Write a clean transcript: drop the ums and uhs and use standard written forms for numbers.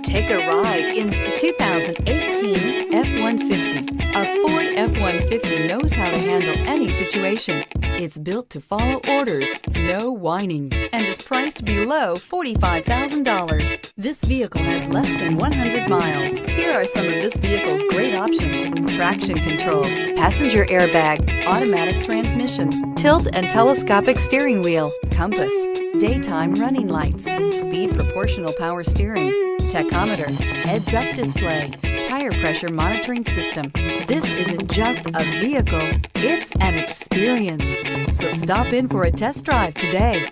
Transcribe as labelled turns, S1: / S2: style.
S1: Take a ride in the 2018 F-150. A Ford F-150 knows how to handle any situation. It's built to follow orders, no whining, and is priced below $45,000. This vehicle has less than 100 miles. Here are some of this vehicle's great options: traction control, passenger airbag, automatic transmission, tilt and telescopic steering wheel, compass, daytime running lights, speed proportional power steering, tachometer, heads-up display, tire pressure monitoring system. This isn't just a vehicle, it's an experience. So stop in for a test drive today.